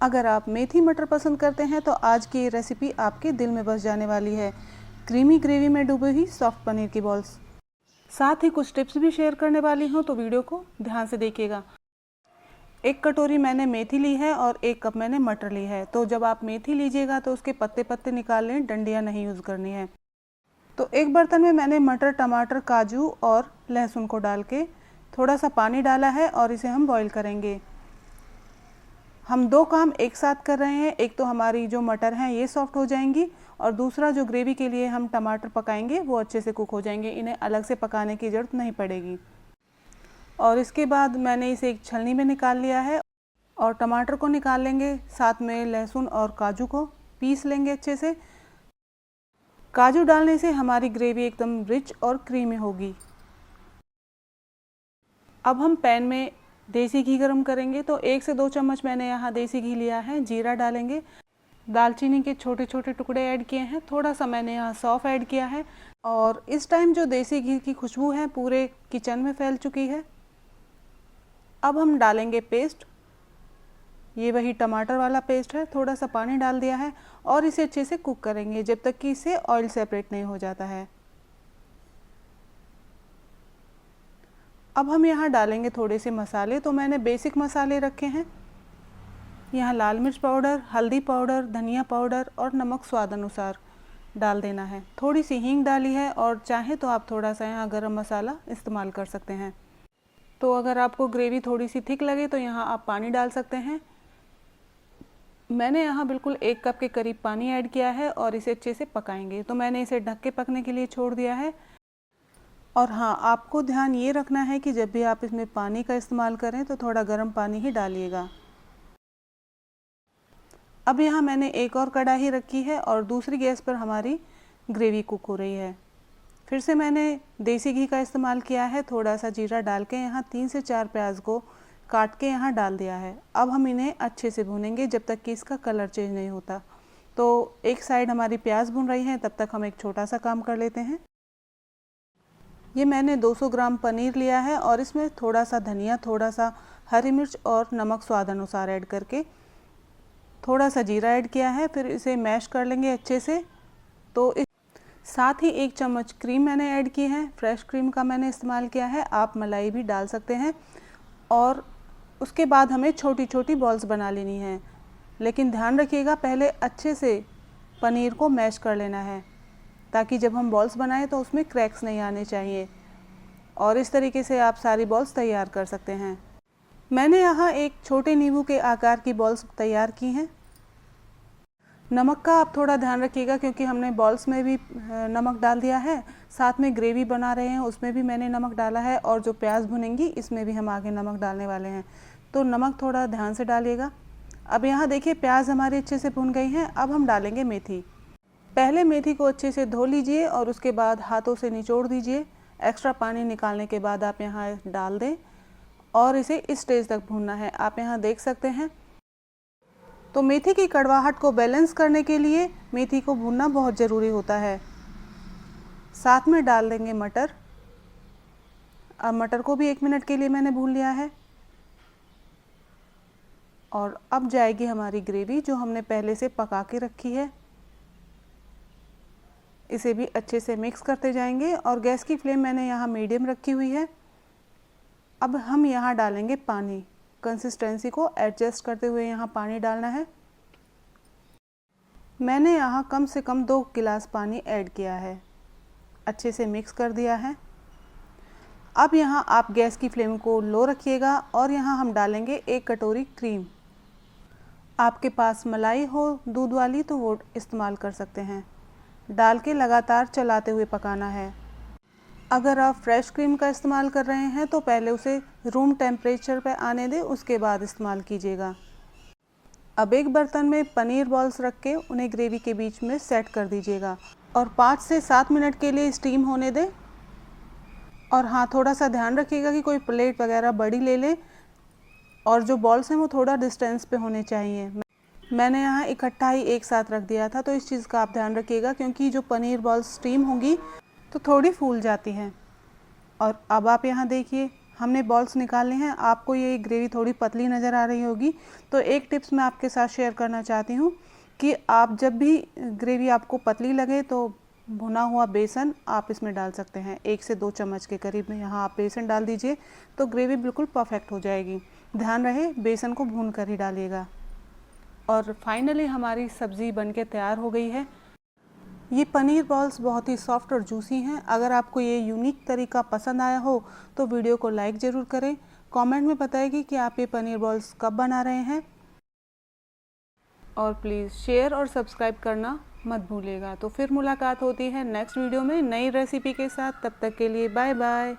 अगर आप मेथी मटर पसंद करते हैं तो आज की ये रेसिपी आपके दिल में बस जाने वाली है। क्रीमी ग्रेवी में डूबी हुई सॉफ्ट पनीर की बॉल्स। साथ ही कुछ टिप्स भी शेयर करने वाली हूँ, तो वीडियो को ध्यान से देखिएगा। 1 कटोरी मैंने मेथी ली है और 1 कप मैंने मटर ली है। तो जब आप मेथी लीजिएगा तो उसके पत्ते पत्ते निकाल लें, डंडियाँ नहीं यूज़ करनी है। तो एक बर्तन में मैंने मटर, टमाटर, काजू और लहसुन को डाल के थोड़ा सा पानी डाला है और इसे हम बॉईल करेंगे। हम 2 काम एक साथ कर रहे हैं। एक तो हमारी जो मटर हैं ये सॉफ्ट हो जाएंगी और दूसरा जो ग्रेवी के लिए हम टमाटर पकाएंगे वो अच्छे से कुक हो जाएंगे। इन्हें अलग से पकाने की ज़रूरत नहीं पड़ेगी। और इसके बाद मैंने इसे एक छलनी में निकाल लिया है और टमाटर को निकाल लेंगे, साथ में लहसुन और काजू को पीस लेंगे अच्छे से। काजू डालने से हमारी ग्रेवी एकदम रिच और क्रीमी होगी। अब हम पैन में देसी घी गरम करेंगे। तो 1 से 2 चम्मच मैंने यहाँ देसी घी लिया है। जीरा डालेंगे, दालचीनी के छोटे छोटे टुकड़े ऐड किए हैं, थोड़ा सा मैंने यहाँ सौंफ ऐड किया है। और इस टाइम जो देसी घी की खुशबू है पूरे किचन में फैल चुकी है। अब हम डालेंगे पेस्ट। ये वही टमाटर वाला पेस्ट है। थोड़ा सा पानी डाल दिया है और इसे अच्छे से कुक करेंगे जब तक कि इससे ऑयल सेपरेट नहीं हो जाता है। अब हम यहाँ डालेंगे थोड़े से मसाले। तो मैंने बेसिक मसाले रखे हैं। यहाँ लाल मिर्च पाउडर, हल्दी पाउडर, धनिया पाउडर और नमक स्वाद अनुसार डाल देना है। थोड़ी सी हींग डाली है और चाहे तो आप थोड़ा सा यहाँ गरम मसाला इस्तेमाल कर सकते हैं। तो अगर आपको ग्रेवी थोड़ी सी थिक लगे तो यहाँ आप पानी डाल सकते हैं। मैंने यहाँ बिल्कुल 1 कप के करीब पानी ऐड किया है और इसे अच्छे से पकाएंगे। तो मैंने इसे ढक के पकने के लिए छोड़ दिया है। और हाँ, आपको ध्यान ये रखना है कि जब भी आप इसमें पानी का इस्तेमाल करें तो थोड़ा गर्म पानी ही डालिएगा। अब यहाँ मैंने एक और कढ़ाई रखी है और दूसरी गैस पर हमारी ग्रेवी कुक हो रही है। फिर से मैंने देसी घी का इस्तेमाल किया है। थोड़ा सा जीरा डाल के यहाँ 3 से 4 प्याज को काट के यहाँ डाल दिया है। अब हम इन्हें अच्छे से भूनेंगे जब तक कि इसका कलर चेंज नहीं होता। तो एक साइड हमारी प्याज भून रही है, तब तक हम एक छोटा सा काम कर लेते हैं। ये मैंने 200 ग्राम पनीर लिया है और इसमें थोड़ा सा धनिया, थोड़ा सा हरी मिर्च और नमक स्वाद अनुसार ऐड करके थोड़ा सा जीरा ऐड किया है। फिर इसे मैश कर लेंगे अच्छे से। तो साथ ही 1 चम्मच क्रीम मैंने ऐड की है। फ्रेश क्रीम का मैंने इस्तेमाल किया है, आप मलाई भी डाल सकते हैं। और उसके बाद हमें छोटी छोटी बॉल्स बना लेनी है। लेकिन ध्यान रखिएगा, पहले अच्छे से पनीर को मैश कर लेना है ताकि जब हम बॉल्स बनाएं तो उसमें क्रैक्स नहीं आने चाहिए। और इस तरीके से आप सारी बॉल्स तैयार कर सकते हैं। मैंने यहाँ एक छोटे नींबू के आकार की बॉल्स तैयार की हैं। नमक का आप थोड़ा ध्यान रखिएगा क्योंकि हमने बॉल्स में भी नमक डाल दिया है। साथ में ग्रेवी बना रहे हैं उसमें भी मैंने नमक डाला है और जो प्याज भुनेंगी इसमें भी हम आगे नमक डालने वाले हैं। तो नमक थोड़ा ध्यान से डालिएगा। अब यहाँ देखिए प्याज हमारी अच्छे से भुन गई हैं। अब हम डालेंगे मेथी। पहले मेथी को अच्छे से धो लीजिए और उसके बाद हाथों से निचोड़ दीजिए। एक्स्ट्रा पानी निकालने के बाद आप यहाँ डाल दें और इसे इस स्टेज तक भूनना है। आप यहाँ देख सकते हैं। तो मेथी की कड़वाहट को बैलेंस करने के लिए मेथी को भूनना बहुत ज़रूरी होता है। साथ में डाल देंगे मटर। अब मटर को भी 1 मिनट के लिए मैंने भून लिया है। और अब जाएगी हमारी ग्रेवी जो हमने पहले से पका के रखी है। इसे भी अच्छे से मिक्स करते जाएंगे और गैस की फ्लेम मैंने यहाँ मीडियम रखी हुई है। अब हम यहाँ डालेंगे पानी। कंसिस्टेंसी को एडजस्ट करते हुए यहाँ पानी डालना है। मैंने यहाँ कम से कम 2 गिलास पानी ऐड किया है। अच्छे से मिक्स कर दिया है। अब यहाँ आप गैस की फ्लेम को लो रखिएगा और यहाँ हम डालेंगे 1 कटोरी क्रीम। आपके पास मलाई हो दूध वाली तो वो इस्तेमाल कर सकते हैं। डाल के लगातार चलाते हुए पकाना है। अगर आप फ्रेश क्रीम का इस्तेमाल कर रहे हैं तो पहले उसे रूम टेम्परेचर पर आने दें, उसके बाद इस्तेमाल कीजिएगा। अब एक बर्तन में पनीर बॉल्स रख के उन्हें ग्रेवी के बीच में सेट कर दीजिएगा और 5 से 7 मिनट के लिए स्टीम होने दें। और हाँ, थोड़ा सा ध्यान रखिएगा कि कोई प्लेट वगैरह बड़ी ले लें और जो बॉल्स हैं वो थोड़ा डिस्टेंस पे होने चाहिए। मैंने यहाँ इकट्ठा ही एक साथ रख दिया था, तो इस चीज़ का आप ध्यान रखिएगा क्योंकि जो पनीर बॉल्स स्टीम होंगी तो थोड़ी फूल जाती हैं। और अब आप यहाँ देखिए हमने बॉल्स निकालने हैं। आपको ये ग्रेवी थोड़ी पतली नज़र आ रही होगी, तो एक टिप्स मैं आपके साथ शेयर करना चाहती हूँ कि आप जब भी ग्रेवी आपको पतली लगे तो भुना हुआ बेसन आप इसमें डाल सकते हैं। 1 से 2 चम्मच के करीब में यहाँ आप बेसन डाल दीजिए तो ग्रेवी बिल्कुल परफेक्ट हो जाएगी। ध्यान रहे बेसन को भून कर ही डालिएगा। और फाइनली हमारी सब्ज़ी बनके तैयार हो गई है। ये पनीर बॉल्स बहुत ही सॉफ्ट और जूसी हैं। अगर आपको ये यूनिक तरीका पसंद आया हो तो वीडियो को लाइक ज़रूर करें। कमेंट में बताइए कि आप ये पनीर बॉल्स कब बना रहे हैं, और प्लीज़ शेयर और सब्सक्राइब करना मत भूलिएगा। तो फिर मुलाकात होती है नेक्स्ट वीडियो में नई रेसिपी के साथ। तब तक के लिए बाय बाय।